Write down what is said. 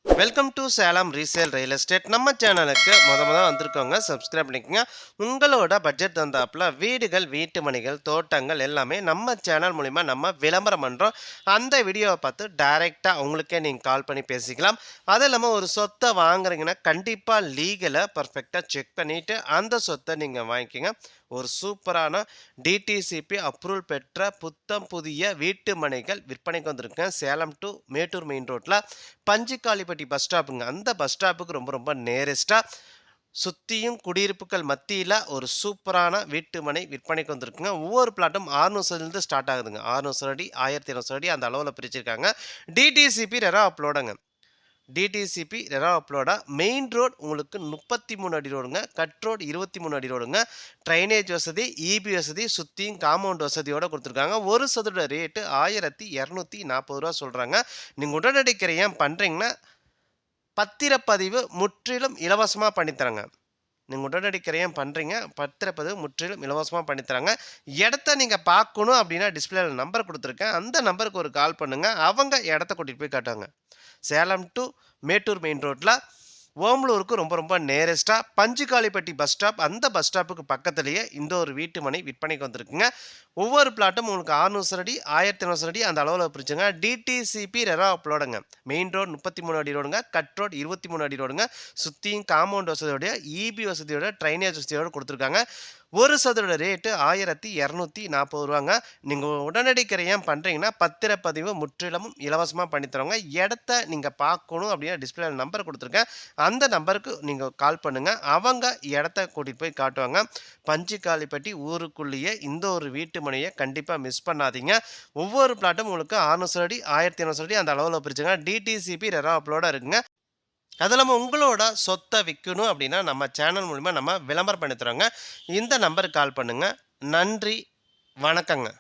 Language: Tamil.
Welcome to Salem resale real estate. நம்ம சேனலுக்கு முத வந்திருக்கவங்க சப்ஸ்கிரைப் பண்ணிக்கோங்க. உங்களோட பட்ஜெட் தந்தாப்புல வீடுகள், வீட்டு மனைகள், தோட்டங்கள் எல்லாமே நம்ம சேனல் மூலிமா நம்ம விளம்பரம் பண்ணுறோம். அந்த வீடியோவை பார்த்து டைரெக்டாக உங்களுக்கே நீங்கள் கால் பண்ணி பேசிக்கலாம். அது இல்லாமல் ஒரு சொத்தை வாங்குறீங்கன்னா கண்டிப்பாக லீகலை பர்ஃபெக்டாக செக் பண்ணிவிட்டு அந்த சொத்தை நீங்கள் வாங்கிக்கோங்க. ஒரு சூப்பரான டிடிசிபி அப்ரூவல் பெற்ற புத்தம் புதிய வீட்டு மனைகள் விற்பனைக்கு வந்திருக்கேன். சேலம் டு மேட்டூர் மெயின் ரோட்டில் பஞ்சிக்காளிப்பட்டி பஸ் ஸ்டாப்புங்க. அந்த பஸ் ஸ்டாப்புக்கு ரொம்ப நேரஸ்ட்டாக சுற்றியும் குடியிருப்புகள் மத்தியில் ஒரு சூப்பரான வீட்டு மனை விற்பனைக்கு வந்திருக்குங்க. ஒவ்வொரு பிளாட்டும் 600 சதுலேருந்து ஸ்டார்ட் ஆகுதுங்க. 600 அடி 1200 அடி அந்த அளவில் பிரிச்சிருக்காங்க. டிடிசிபி ரெரா அப்லோடுங்க. டிடிசிபி ரெரா அப்லோடா மெயின் ரோடு உங்களுக்கு 33 அடி ரோடுங்க. கட் ரோடு 23 அடி ரோடுங்க. ட்ரைனேஜ் வசதி, இபி வசதி, சுற்றியும் காம்பவுண்ட் வசதியோடு கொடுத்துருக்காங்க. ஒரு சதுர ரேட்டு 1240 ரூபா சொல்கிறாங்க. நீங்கள் உடனடி கிரயம் பண்ணுறீங்கன்னா பத்திரப்பதிவு முற்றிலும் இலவசமாக பண்ணித்தராங்க. நீங்கள் உடனடி கிரயம் பண்ணுறீங்க, பத்திரப்பதிவு முற்றிலும் இலவசமாக பண்ணித்தராங்க. இடத்த நீங்கள் பார்க்கணும் அப்படின்னா டிஸ்பிளேல நம்பர் கொடுத்துருக்கேன். அந்த நம்பருக்கு ஒரு கால் பண்ணுங்கள். அவங்க இடத்த கூட்டிகிட்டு போய் காட்டுவாங்க. சேலம் டு மேட்டூர் மெயின் ரோட்டில் ஓமலூருக்கு ரொம்ப நேரஸ்ட்டாக பஞ்சுக்காளிப்பட்டி பஸ் ஸ்டாப், அந்த பஸ் ஸ்டாப்புக்கு பக்கத்துலேயே இந்த ஒரு வீட்டு மனை விற்பனைக்கு வந்திருக்குங்க. ஒவ்வொரு பிளாட்டும் உங்களுக்கு 600 அடி 1500 அடி அந்த அளவில் பிரிச்சுங்க. டிடிசிபி ரெரா அப்லோடுங்க. மெயின் ரோடு 33 அடி ரோடுங்க. கட் ரோடு 23 அடி ரோடுங்க. சுற்றியும் காம்பவுண்ட் வசதியோடைய, இபி வசதியோட, ட்ரைனேஜ் வசதியோடு கொடுத்துருக்காங்க. ஒரு சதுர ரேட்டு 1240 ரூபாங்க. நீங்கள் உடனடி கிரயம் பண்ணுறீங்கன்னா பத்திரப்பதிவு முற்றிலும் இலவசமாக பண்ணித்தரோங்க. இடத்த நீங்கள் பார்க்கணும் அப்படின்னா டிஸ்பிளே நம்பர் கொடுத்துருக்கேன். அந்த நம்பருக்கு நீங்கள் கால் பண்ணுங்கள். அவங்க இடத்த கூட்டிகிட்டு போய் காட்டுவாங்க. பஞ்சுக்காளிப்பட்டி ஊருக்குள்ளேயே இந்த ஒரு வீட்டு மனையை கண்டிப்பாக மிஸ் பண்ணாதீங்க. ஒவ்வொரு பிளாட்டும் உங்களுக்கு 600 அடி 1500 அடி அந்த அளவில் பிரிச்சுங்க. டிடிசிபி ரெரா அப்லோட இருக்குங்க. அது இல்லாமல் உங்களோட சொத்தை விற்கணும் அப்படின்னா நம்ம சேனல் மூலிமா நம்ம விளம்பரம் பண்ணி தரோங்க. இந்த நம்பருக்கு கால் பண்ணுங்கள். நன்றி, வணக்கங்க.